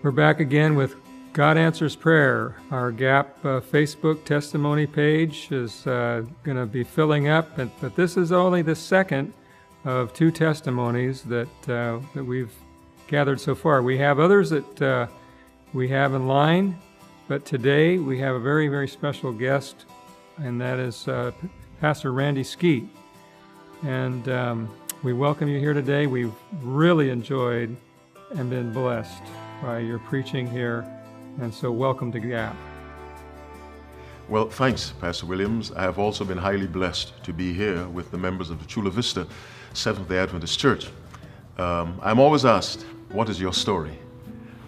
We're back again with God Answers Prayer. Our GAP Facebook testimony page is going to be filling up, but this is only the second of two testimonies that we've gathered so far. We have others that we have in line, but today we have a very, very special guest, and that is Pastor Randy Skeete. And we welcome you here today. We've really enjoyed and been blessed by your preaching here, and so welcome to GAP. Well, thanks, Pastor Williams. I have also been highly blessed to be here with the members of the Chula Vista Seventh-day Adventist Church. I'm always asked, what is your story?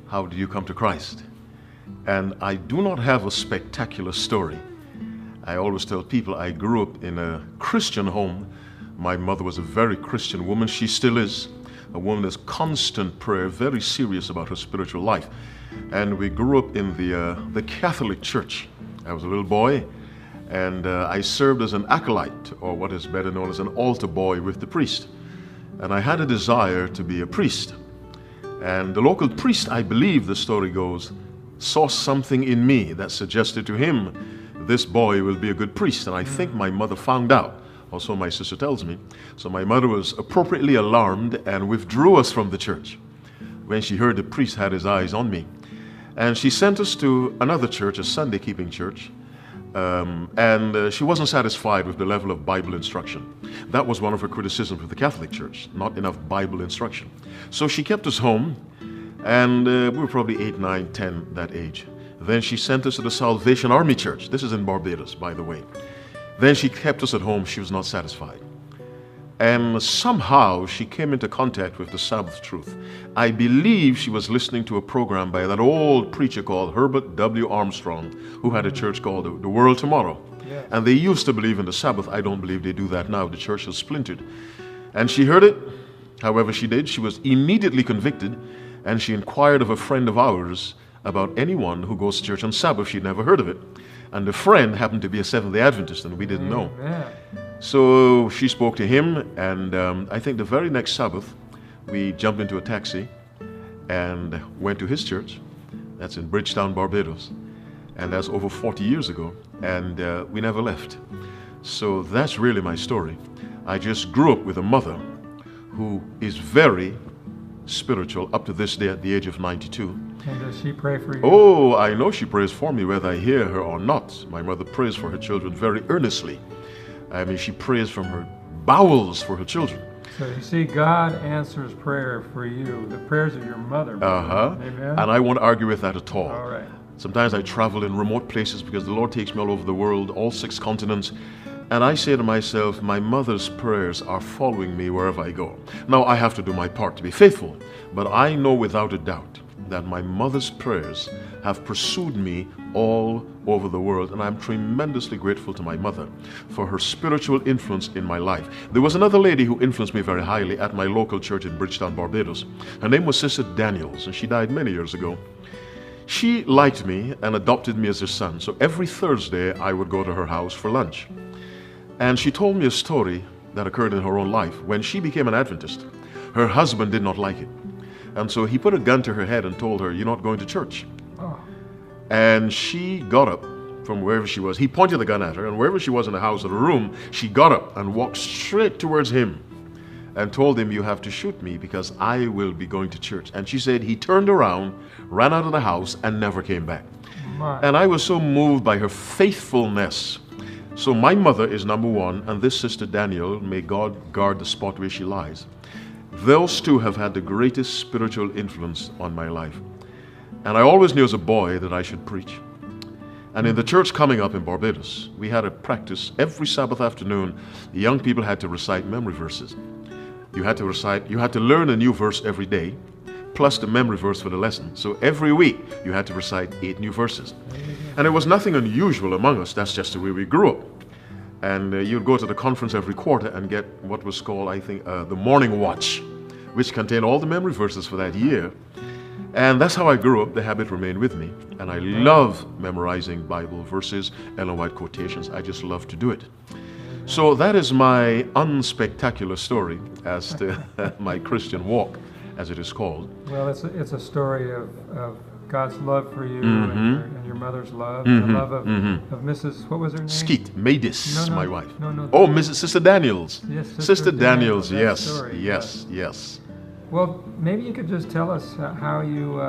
How did you come to Christ? And I do not have a spectacular story. I always tell people I grew up in a Christian home. My mother was a very Christian woman. She still is. A woman that's constant prayer, very serious about her spiritual life. And we grew up in the Catholic Church. I was a little boy, and I served as an acolyte, or what is better known as an altar boy with the priest. And I had a desire to be a priest. And the local priest, I believe the story goes, saw something in me that suggested to him, this boy will be a good priest. And I think my mother found out. Also, my sister tells me. So my mother was appropriately alarmed and withdrew us from the church when she heard the priest had his eyes on me. And she sent us to another church, a Sunday keeping church. And she wasn't satisfied with the level of Bible instruction. That was one of her criticisms of the Catholic Church, not enough Bible instruction. So she kept us home, and we were probably 8, 9, 10, that age. Then she sent us to the Salvation Army Church. This is in Barbados, by the way. Then she kept us at home. She was not satisfied. And somehow she came into contact with the Sabbath truth. I believe she was listening to a program by that old preacher called Herbert W. Armstrong, who had a church called The World Tomorrow. Yes. And they used to believe in the Sabbath. I don't believe they do that now. The church has splintered. And she heard it. However she did, she was immediately convicted, and she inquired of a friend of ours about anyone who goes to church on Sabbath. She'd never heard of it. And the friend happened to be a Seventh-day Adventist, and we didn't know. Amen. So she spoke to him, and I think the very next Sabbath, we jumped into a taxi and went to his church. That's in Bridgetown, Barbados. And that's over 40 years ago. And we never left. So that's really my story. I just grew up with a mother who is very spiritual up to this day at the age of 92. And does she pray for you? Oh, I know she prays for me whether I hear her or not. My mother prays for her children very earnestly. I mean, she prays from her bowels for her children. So you see, God answers prayer for you, the prayers of your mother. Amen. And I won't argue with that at all. All right. Sometimes I travel in remote places because the Lord takes me all over the world, all 6 continents. And I say to myself, my mother's prayers are following me wherever I go. Now, I have to do my part to be faithful, but I know without a doubt that my mother's prayers have pursued me all over the world, and I'm tremendously grateful to my mother for her spiritual influence in my life. There was another lady who influenced me very highly at my local church in Bridgetown, Barbados. Her name was Sister Daniels, and she died many years ago. She liked me and adopted me as her son, so every Thursday I would go to her house for lunch. And she told me a story that occurred in her own life. When she became an Adventist, her husband did not like it. And so he put a gun to her head and told her, you're not going to church. Oh. And she got up from wherever she was. He pointed the gun at her, and wherever she was in the house or the room, she got up and walked straight towards him and told him, you have to shoot me because I will be going to church. And she said he turned around, ran out of the house, and never came back. And I was so moved by her faithfulness. So my mother is number one, and this Sister Daniel, may God guard the spot where she lies. Those two have had the greatest spiritual influence on my life. And I always knew as a boy that I should preach. And in the church coming up in Barbados, we had a practice every Sabbath afternoon. The young people had to recite memory verses. You had to learn a new verse every day, plus the memory verse for the lesson. So every week, you had to recite 8 new verses. And it was nothing unusual among us. That's just the way we grew up. And you'd go to the conference every quarter and get what was called, I think, the morning watch, which contained all the memory verses for that year. And that's how I grew up. The habit remained with me. And I love memorizing Bible verses, Ellen White quotations. I just love to do it. So that is my unspectacular story as to my Christian walk. as it is called. Well, it's a story of God's love for you and your mother's love, and the love of Mrs. What was her name? Skeete, Maydis, No, my wife. No. Oh, Mrs. Sister Daniels. Yes, Sister Daniels. that Yes, story, yes. Well, maybe you could just tell us how you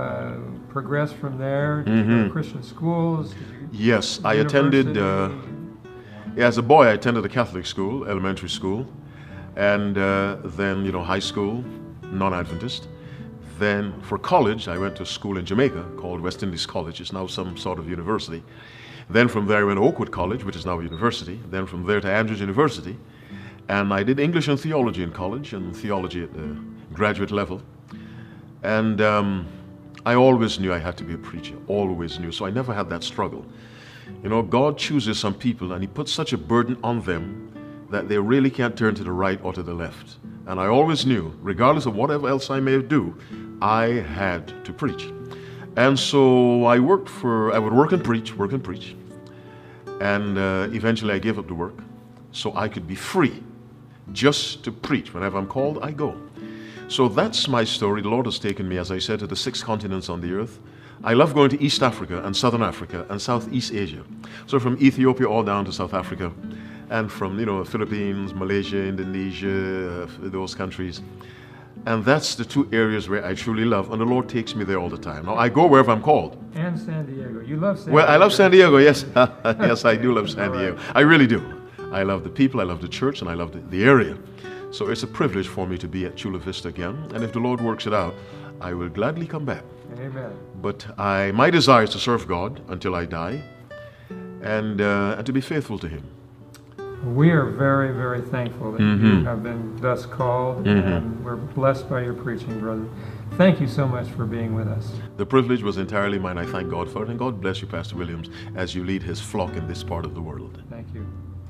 progressed from there. Did you go to Christian schools? Yes, I attended. University? As a boy, I attended a Catholic school, elementary school, and then high school, non-Adventist. Then for college, I went to a school in Jamaica called West Indies College. It's now some sort of university. Then from there, I went to Oakwood College, which is now a university. Then from there to Andrews University. And I did English and theology in college, and theology at the graduate level. And I always knew I had to be a preacher, always knew. So I never had that struggle. God chooses some people, and He puts such a burden on them that they really can't turn to the right or to the left. And I always knew, regardless of whatever else I may do, I had to preach. And so I would work and preach. And eventually I gave up the work so I could be free just to preach. Whenever I'm called, I go. So that's my story. The Lord has taken me, as I said, to the 6 continents on the earth. I love going to East Africa and Southern Africa and Southeast Asia. So from Ethiopia all down to South Africa, and from Philippines, Malaysia, Indonesia, those countries. And that's the 2 areas where I truly love, and the Lord takes me there all the time. Now, I go wherever I'm called. And San Diego. You love San Diego. Well, I love San Diego, yes. Yes, I do love San Diego. I really do. I love the people, I love the church, and I love the area. So it's a privilege for me to be at Chula Vista again. And if the Lord works it out, I will gladly come back. Amen. But my desire is to serve God until I die, and to be faithful to Him. We are very, very thankful that you have been thus called, and we're blessed by your preaching, brother. Thank you so much for being with us. The privilege was entirely mine. I thank God for it, and God bless you, Pastor Williams, as you lead His flock in this part of the world. Thank you.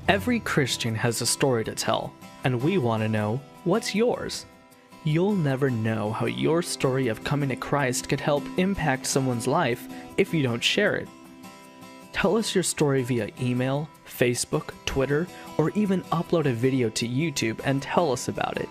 Every Christian has a story to tell, and we want to know, what's yours? You'll never know how your story of coming to Christ could help impact someone's life if you don't share it. Tell us your story via email, Facebook, Twitter, or even upload a video to YouTube and tell us about it.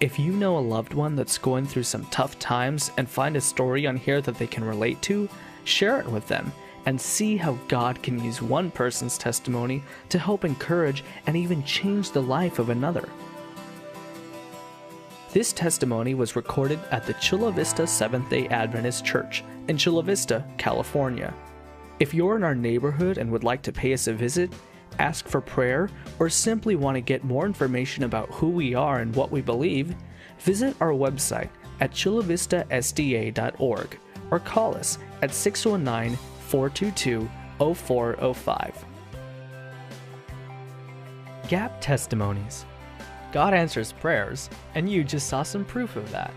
If you know a loved one that's going through some tough times and find a story on here that they can relate to, share it with them and see how God can use one person's testimony to help encourage and even change the life of another. This testimony was recorded at the Chula Vista Seventh-day Adventist Church in Chula Vista, California. If you're in our neighborhood and would like to pay us a visit, ask for prayer, or simply want to get more information about who we are and what we believe, visit our website at chulavista.sda.org or call us at 619-422-0405. Gap Testimonies. God answers prayers, and you just saw some proof of that.